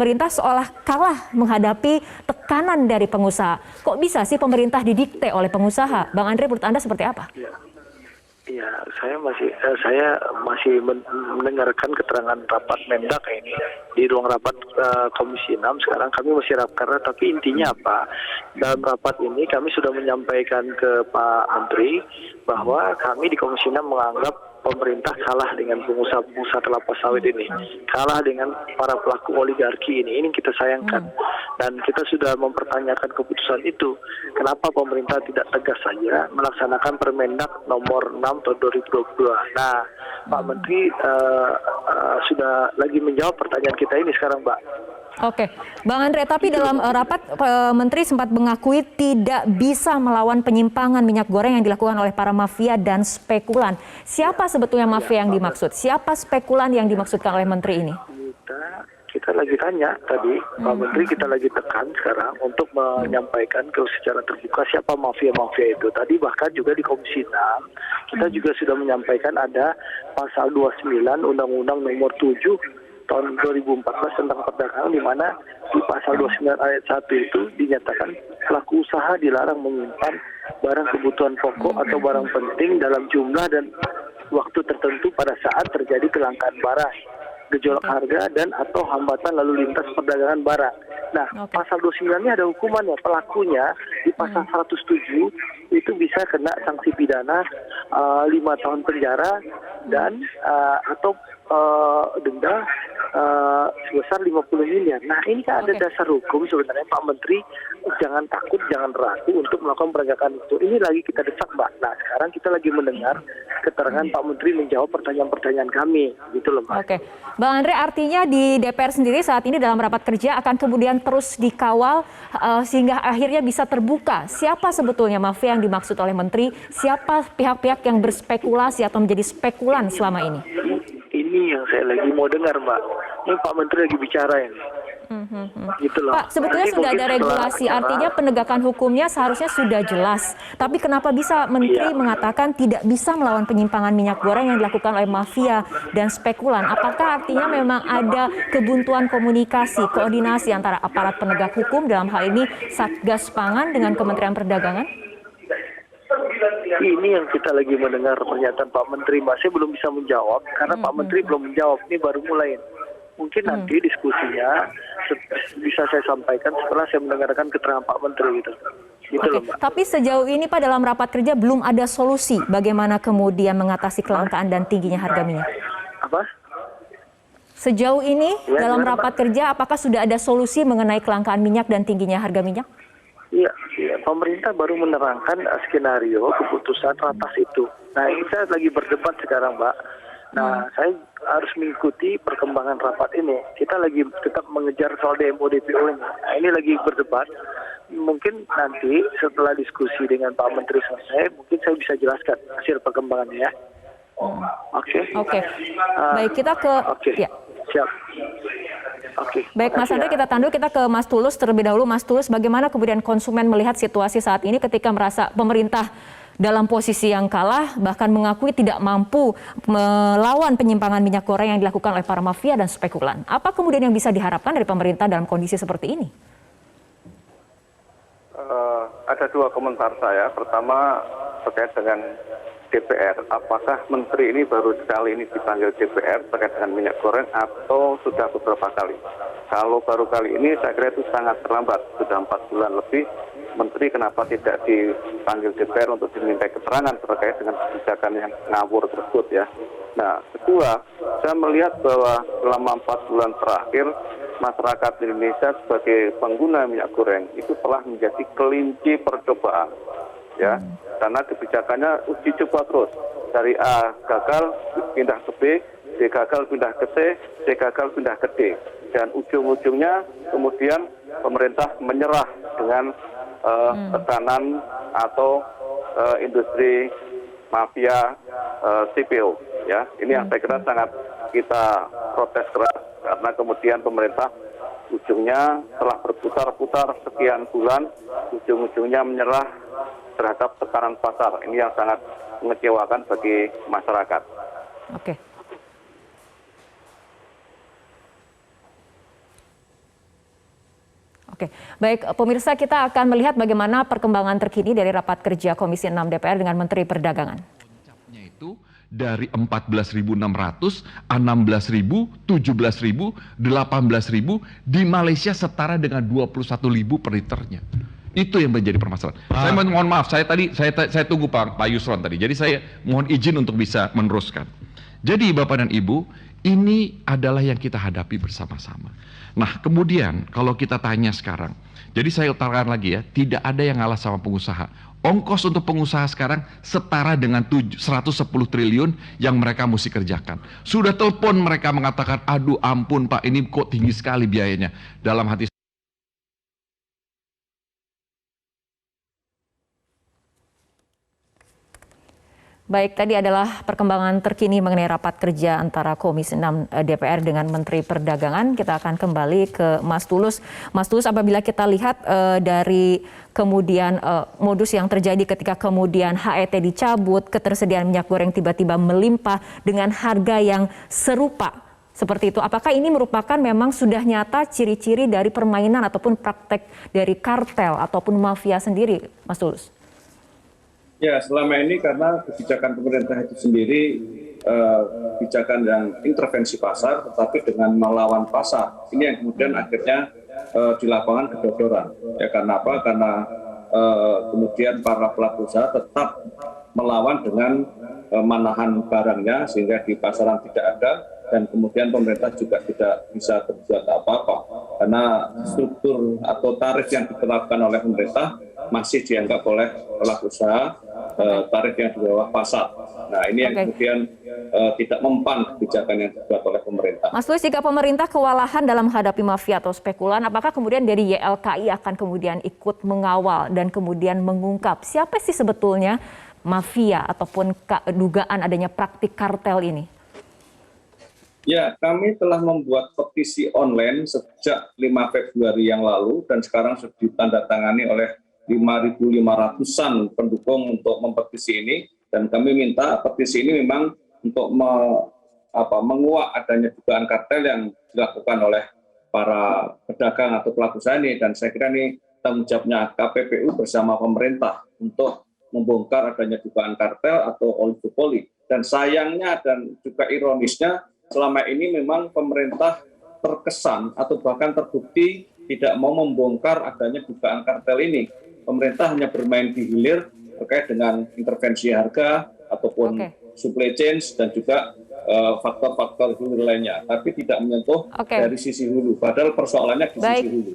Pemerintah seolah kalah menghadapi tekanan dari pengusaha. Kok bisa sih pemerintah didikte oleh pengusaha? Bang Andre, menurut Anda seperti apa? Ya, saya masih mendengarkan keterangan rapat Mendak ini di ruang rapat Komisi 6. Sekarang kami masih rapat, tapi intinya apa? Dalam rapat ini kami sudah menyampaikan ke Pak Menteri bahwa kami di Komisi 6 menganggap pemerintah kalah dengan pengusaha kelapa sawit ini, kalah dengan para pelaku oligarki ini kita sayangkan. Dan kita sudah mempertanyakan keputusan itu. Kenapa pemerintah tidak tegas saja melaksanakan Permendak nomor 6 tahun 2022. Nah, Pak Menteri sudah lagi menjawab pertanyaan kita ini sekarang, Mbak. Oke, Bang Andre, tapi dalam rapat Menteri sempat mengakui tidak bisa melawan penyimpangan minyak goreng yang dilakukan oleh para mafia dan spekulan. Siapa sebetulnya mafia yang dimaksud? Siapa spekulan yang dimaksudkan oleh Menteri ini? Kita lagi tanya tadi, Pak Menteri kita lagi tekan sekarang untuk menyampaikan secara terbuka siapa mafia-mafia itu. Tadi bahkan juga di Komisi 6, kita juga sudah menyampaikan ada pasal 29 Undang-Undang nomor 7 tahun 2014 tentang perdagangan, di mana di pasal 29 ayat 1 itu dinyatakan pelaku usaha dilarang menyimpan barang kebutuhan pokok atau barang penting dalam jumlah dan waktu tertentu pada saat terjadi kelangkaan barang, gejolak harga dan atau hambatan lalu lintas perdagangan barang. Nah, pasal 29 ini ada hukumannya. Pelakunya di pasal 107 itu bisa kena sanksi pidana 5 tahun penjara dan atau denda sebesar 50 miliar. Nah, ini kan ada dasar hukum sebenarnya, Pak Menteri. Jangan takut, jangan ragu untuk melakukan penegakan itu. Ini lagi kita desak, Mbak. Nah, sekarang kita lagi mendengar keterangan Pak Menteri menjawab pertanyaan-pertanyaan kami, gitu loh, Mbak. Oke, Bang Andre, artinya di DPR sendiri saat ini dalam rapat kerja akan kemudian terus dikawal sehingga akhirnya bisa terbuka siapa sebetulnya mafia yang dimaksud oleh Menteri, siapa pihak-pihak yang berspekulasi atau menjadi spekulan selama ini. Ini yang saya lagi mau dengar, Mbak. Ini Pak Menteri lagi bicara ini. Gitu loh. Pak, sebetulnya nanti sudah ada regulasi, artinya penegakan hukumnya seharusnya sudah jelas. Tapi kenapa bisa Menteri mengatakan tidak bisa melawan penyimpangan minyak goreng yang dilakukan oleh mafia dan spekulan? Apakah artinya memang ada kebuntuan komunikasi, koordinasi antara aparat penegak hukum dalam hal ini Satgas Pangan dengan Kementerian Perdagangan? Ini yang kita lagi mendengar pernyataan Pak Menteri, Mbak. Saya belum bisa menjawab karena Pak Menteri belum menjawab. Ini baru mulai. Mungkin nanti diskusinya bisa saya sampaikan setelah saya mendengarkan keterangan Pak Menteri gitu. Gitu loh, Mbak. Tapi sejauh ini Pak dalam rapat kerja belum ada solusi bagaimana kemudian mengatasi kelangkaan dan tingginya harga minyak. Apa? Sejauh ini dalam rapat kerja apakah sudah ada solusi mengenai kelangkaan minyak dan tingginya harga minyak? Iya, pemerintah baru menerangkan skenario keputusan ratas itu. Nah, ini saya lagi berdebat sekarang, Mbak. Nah, saya harus mengikuti perkembangan rapat ini. Kita lagi tetap mengejar soal DMO DPO ini. Nah, ini lagi berdebat. Mungkin nanti setelah diskusi dengan Pak Menteri selesai, mungkin saya bisa jelaskan hasil perkembangannya ya. Oke. Baik, kita ke... Ya. Siap. Oke. Baik, Mas Andre, kita tandu, kita ke Mas Tulus terlebih dahulu. Mas Tulus, bagaimana kemudian konsumen melihat situasi saat ini ketika merasa pemerintah dalam posisi yang kalah, bahkan mengakui tidak mampu melawan penyimpangan minyak goreng yang dilakukan oleh para mafia dan spekulan? Apa kemudian yang bisa diharapkan dari pemerintah dalam kondisi seperti ini? Ada dua komentar saya. Pertama, terkait dengan DPR, apakah Menteri ini baru sekali ini dipanggil DPR terkait dengan minyak goreng atau sudah beberapa kali? Kalau baru kali ini saya kira itu sangat terlambat, sudah 4 bulan lebih. Menteri kenapa tidak dipanggil DPR untuk diminta keterangan terkait dengan kebijakan yang ngawur tersebut ya. Nah, kedua, saya melihat bahwa selama 4 bulan terakhir masyarakat Indonesia sebagai pengguna minyak goreng itu telah menjadi kelinci percobaan. Ya, karena kebijakannya uji coba terus, dari A gagal pindah ke B, B gagal pindah ke C, C gagal pindah ke D, dan ujung-ujungnya kemudian pemerintah menyerah dengan tekanan atau industri mafia CPO. Ya, ini yang saya kira sangat kita protes keras karena kemudian pemerintah ujungnya setelah berputar-putar sekian bulan, ujung-ujungnya menyerah terhadap tekanan pasar. Ini yang sangat mengecewakan bagi masyarakat. Oke. Oke, baik pemirsa, kita akan melihat bagaimana perkembangan terkini dari rapat kerja Komisi 6 DPR dengan Menteri Perdagangan. Itu dari 14.600, 16.000, 17.000, 18.000, di Malaysia setara dengan 21.000 per liternya. Itu yang menjadi permasalahan. Saya mohon maaf, saya tunggu Pak Yusron tadi. Jadi saya mohon izin untuk bisa meneruskan. Jadi Bapak dan Ibu, ini adalah yang kita hadapi bersama-sama. Nah, kemudian kalau kita tanya sekarang, jadi saya utarakan lagi ya, tidak ada yang ngalah sama pengusaha. Ongkos untuk pengusaha sekarang setara dengan 110 triliun yang mereka mesti kerjakan. Sudah telepon mereka mengatakan, aduh ampun Pak, ini kok tinggi sekali biayanya. Dalam hati Baik, tadi adalah perkembangan terkini mengenai rapat kerja antara Komisi 6 DPR dengan Menteri Perdagangan. Kita akan kembali ke Mas Tulus. Mas Tulus, apabila kita lihat dari kemudian modus yang terjadi ketika kemudian HET dicabut, ketersediaan minyak goreng tiba-tiba melimpah dengan harga yang serupa seperti itu. Apakah ini merupakan memang sudah nyata ciri-ciri dari permainan ataupun praktek dari kartel ataupun mafia sendiri, Mas Tulus? Ya, selama ini karena kebijakan pemerintah itu sendiri kebijakan yang intervensi pasar, tetapi dengan melawan pasar. Ini yang kemudian akhirnya di lapangan kedodoran. Ya, karena apa? Karena kemudian para pelaku usaha tetap melawan dengan menahan barangnya sehingga di pasaran tidak ada, dan kemudian pemerintah juga tidak bisa berbuat apa-apa karena struktur atau tarif yang diterapkan oleh pemerintah masih dianggap oleh pelaku usaha tarif yang di bawah pasar. Nah, ini yang kemudian tidak mempan kebijakan yang dibuat oleh pemerintah. Mas Tulus, jika pemerintah kewalahan dalam menghadapi mafia atau spekulan, apakah kemudian dari YLKI akan kemudian ikut mengawal dan kemudian mengungkap siapa sih sebetulnya mafia ataupun dugaan adanya praktik kartel ini? Ya, kami telah membuat petisi online sejak 5 Februari yang lalu dan sekarang sudah ditandatangani oleh 5.500-an pendukung untuk mempetisi ini, dan kami minta petisi ini memang untuk menguak adanya dugaan kartel yang dilakukan oleh para pedagang atau pelaku usaha ini, dan saya kira ini tanggung jawabnya KPPU bersama pemerintah untuk membongkar adanya dugaan kartel atau oligopoli. Dan sayangnya dan juga ironisnya, selama ini memang pemerintah terkesan atau bahkan terbukti tidak mau membongkar adanya dugaan kartel ini. Pemerintah hanya bermain di hilir terkait dengan intervensi harga ataupun supply chain dan juga faktor-faktor hilir lainnya, tapi tidak menyentuh dari sisi hulu. Padahal persoalannya di sisi hulu.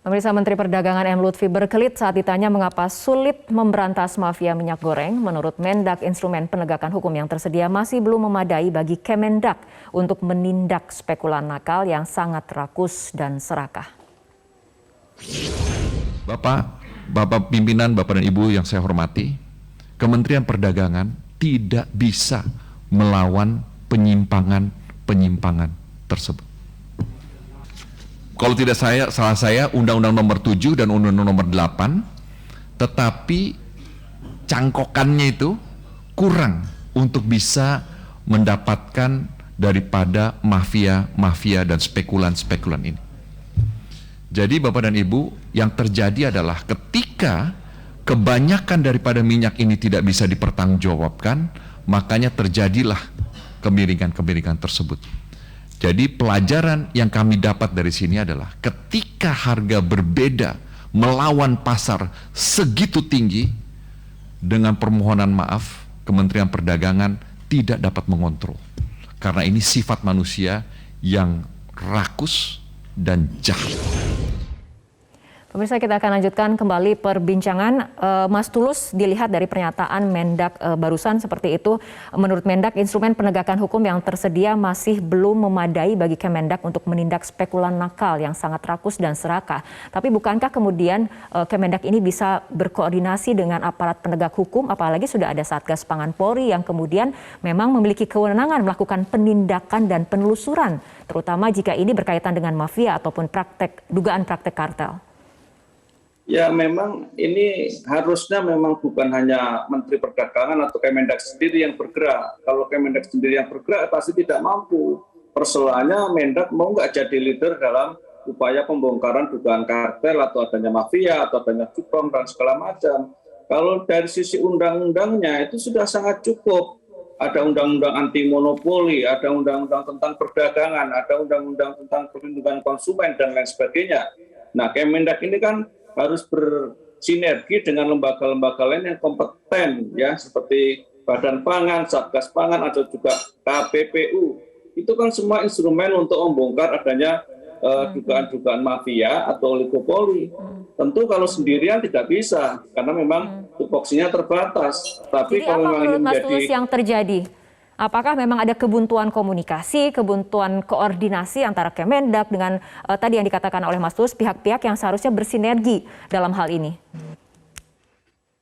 Pemirsa, Menteri Perdagangan M. Lutfi berkelit saat ditanya mengapa sulit memberantas mafia minyak goreng. Menurut Mendak, instrumen penegakan hukum yang tersedia masih belum memadai bagi Kemendak untuk menindak spekulan nakal yang sangat rakus dan serakah. Bapak pimpinan, Bapak dan Ibu yang saya hormati, Kementerian Perdagangan tidak bisa melawan penyimpangan tersebut. Kalau tidak salah saya Undang-Undang Nomor 7 dan Undang-Undang Nomor 8, tetapi cangkokannya itu kurang untuk bisa mendapatkan daripada mafia dan spekulan ini. Jadi Bapak dan Ibu, yang terjadi adalah ketika kebanyakan daripada minyak ini tidak bisa dipertanggungjawabkan, makanya terjadilah kemiringan tersebut. Jadi pelajaran yang kami dapat dari sini adalah ketika harga berbeda melawan pasar segitu tinggi, dengan permohonan maaf Kementerian Perdagangan tidak dapat mengontrol. Karena ini sifat manusia yang rakus dan jahat. Pemirsa, kita akan lanjutkan kembali perbincangan. Mas Tulus, dilihat dari pernyataan Mendak barusan seperti itu, menurut Mendak instrumen penegakan hukum yang tersedia masih belum memadai bagi Kemendak untuk menindak spekulan nakal yang sangat rakus dan serakah. Tapi bukankah kemudian Kemendak ini bisa berkoordinasi dengan aparat penegak hukum, apalagi sudah ada Satgas Pangan Polri yang kemudian memang memiliki kewenangan melakukan penindakan dan penelusuran, terutama jika ini berkaitan dengan mafia ataupun dugaan praktek kartel? Ya, memang ini harusnya memang bukan hanya Menteri Perdagangan atau Kemendak sendiri yang bergerak. Kalau Kemendak sendiri yang bergerak pasti tidak mampu. persoalannya Mendak mau nggak jadi leader dalam upaya pembongkaran dugaan kartel atau adanya mafia atau adanya cupong dan segala macam. Kalau dari sisi undang-undangnya itu sudah sangat cukup. Ada undang-undang anti monopoli, ada undang-undang tentang perdagangan, ada undang-undang tentang perlindungan konsumen dan lain sebagainya. Nah, Kemendak ini kan harus bersinergi dengan lembaga-lembaga lain yang kompeten, ya, seperti Badan Pangan, Satgas Pangan, atau juga KPPU. Itu kan semua instrumen untuk membongkar adanya dugaan-dugaan mafia atau oligopoli. Tentu kalau sendirian tidak bisa, karena memang tupoksinya terbatas. Tapi Jadi kalau apa memang ini menurut Mas menjadi Tulus yang terjadi? Apakah memang ada kebuntuan komunikasi, kebuntuan koordinasi antara Kemendak dengan tadi yang dikatakan oleh Mas Tulus, pihak-pihak yang seharusnya bersinergi dalam hal ini?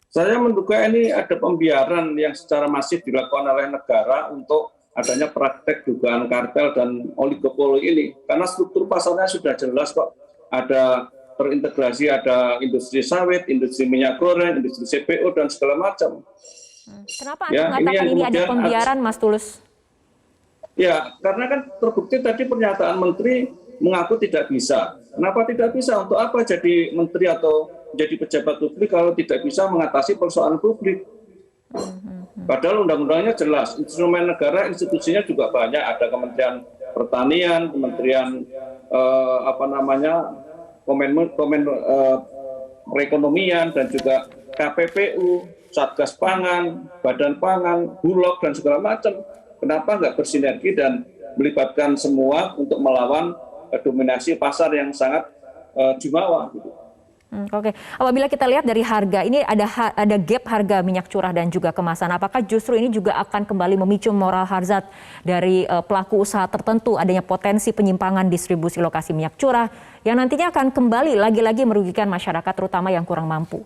Saya menduga ini ada pembiaran yang secara masif dilakukan oleh negara untuk adanya praktek dugaan kartel dan oligopoli ini. Karena struktur pasarnya sudah jelas kok. Ada terintegrasi, ada industri sawit, industri minyak goreng, industri CPO, dan segala macam. Kenapa Anda mengatakan ini ada pembiaran, Mas Tulus? Ya, karena kan terbukti tadi pernyataan Menteri mengaku tidak bisa. Kenapa tidak bisa? Untuk apa jadi Menteri atau jadi pejabat publik kalau tidak bisa mengatasi persoalan publik? Padahal undang-undangnya jelas, instrumen negara, institusinya juga banyak, ada Kementerian Pertanian, Kementerian Perekonomian, dan juga KPPU, Satgas Pangan, Badan Pangan, Bulog, dan segala macam. Kenapa nggak bersinergi dan melibatkan semua untuk melawan dominasi pasar yang sangat jumawa gitu. Oke, apabila kita lihat dari harga, ini ada gap harga minyak curah dan juga kemasan. Apakah justru ini juga akan kembali memicu moral hazard dari pelaku usaha tertentu, adanya potensi penyimpangan distribusi lokasi minyak curah yang nantinya akan kembali lagi-lagi merugikan masyarakat terutama yang kurang mampu?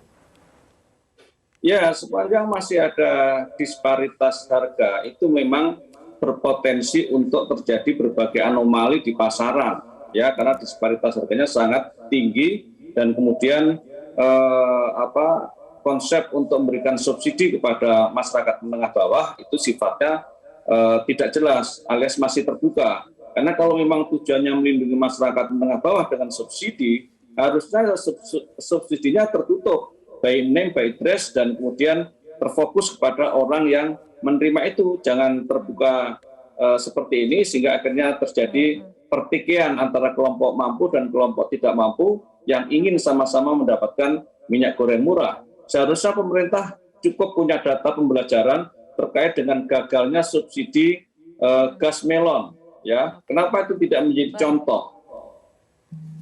Ya, sepanjang masih ada disparitas harga, itu memang berpotensi untuk terjadi berbagai anomali di pasaran, ya, karena disparitas harganya sangat tinggi. Dan kemudian konsep untuk memberikan subsidi kepada masyarakat menengah bawah itu sifatnya tidak jelas alias masih terbuka. Karena kalau memang tujuannya melindungi masyarakat menengah bawah dengan subsidi, harusnya subsidinya tertutup, by name, by address, dan kemudian terfokus kepada orang yang menerima itu. Jangan terbuka seperti ini sehingga akhirnya terjadi pertikaian antara kelompok mampu dan kelompok tidak mampu yang ingin sama-sama mendapatkan minyak goreng murah. Seharusnya pemerintah cukup punya data pembelajaran terkait dengan gagalnya subsidi gas melon. Ya, kenapa itu tidak menjadi contoh?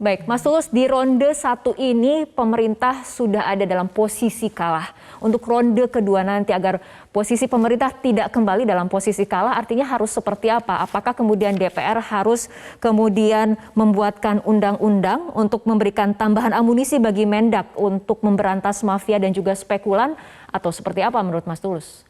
Baik, Mas Tulus, di ronde 1 ini pemerintah sudah ada dalam posisi kalah. Untuk ronde kedua nanti agar posisi pemerintah tidak kembali dalam posisi kalah, artinya harus seperti apa? Apakah kemudian DPR harus kemudian membuatkan undang-undang untuk memberikan tambahan amunisi bagi Mendak untuk memberantas mafia dan juga spekulan, atau seperti apa menurut Mas Tulus?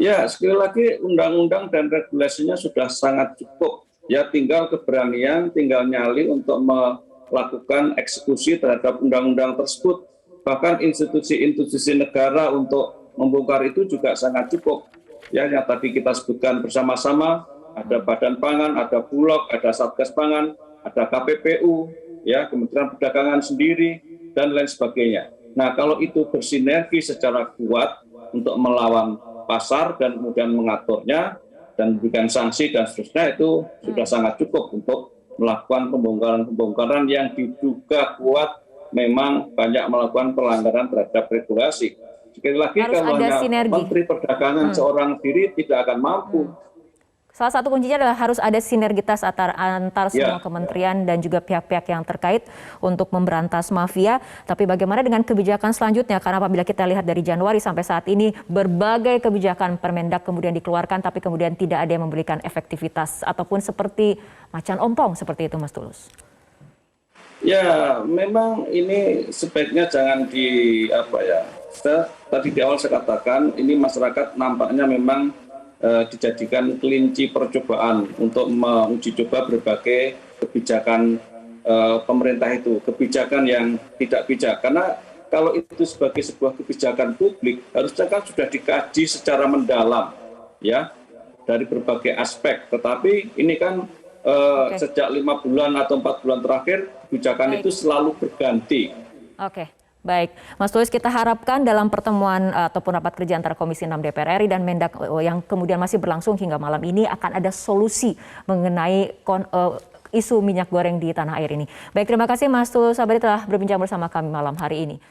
Ya, sekali lagi undang-undang dan regulasinya sudah sangat cukup. Ya, tinggal keberanian, tinggal nyali untuk melakukan eksekusi terhadap undang-undang tersebut. Bahkan institusi-institusi negara untuk membongkar itu juga sangat cukup. Ya, yang tadi kita sebutkan bersama-sama, ada Badan Pangan, ada Bulog, ada Satgas Pangan, ada KPPU, ya, Kementerian Perdagangan sendiri, dan lain sebagainya. Nah, kalau itu bersinergi secara kuat untuk melawan pasar dan kemudian mengaturnya dan memberikan sanksi dan seterusnya, itu sudah sangat cukup untuk melakukan pembongkaran-pembongkaran yang diduga kuat memang banyak melakukan pelanggaran terhadap regulasi. Sekali lagi, harus kalau hanya sinergi. Menteri Perdagangan seorang diri tidak akan mampu. Salah satu kuncinya adalah harus ada sinergitas antar semua kementerian dan juga pihak-pihak yang terkait untuk memberantas mafia. Tapi bagaimana dengan kebijakan selanjutnya? Karena apabila kita lihat dari Januari sampai saat ini, berbagai kebijakan Permendak kemudian dikeluarkan, tapi kemudian tidak ada yang memberikan efektivitas ataupun seperti macan ompong seperti itu, Mas Tulus. Ya, memang ini sebaiknya jangan tadi di awal saya katakan, ini masyarakat nampaknya memang dijadikan kelinci percobaan untuk menguji coba berbagai kebijakan pemerintah itu, kebijakan yang tidak bijak. Karena kalau itu sebagai sebuah kebijakan publik, harusnya kan sudah dikaji secara mendalam, ya, dari berbagai aspek. Tetapi ini kan sejak 5 bulan atau 4 bulan terakhir kebijakan itu selalu berganti. Oke, baik. Mas Tulus, kita harapkan dalam pertemuan ataupun rapat kerja antara Komisi 6 DPR RI dan Mendak yang kemudian masih berlangsung hingga malam ini akan ada solusi mengenai isu minyak goreng di tanah air ini. Baik, terima kasih Mas Tulus Sabari telah berbincang bersama kami malam hari ini.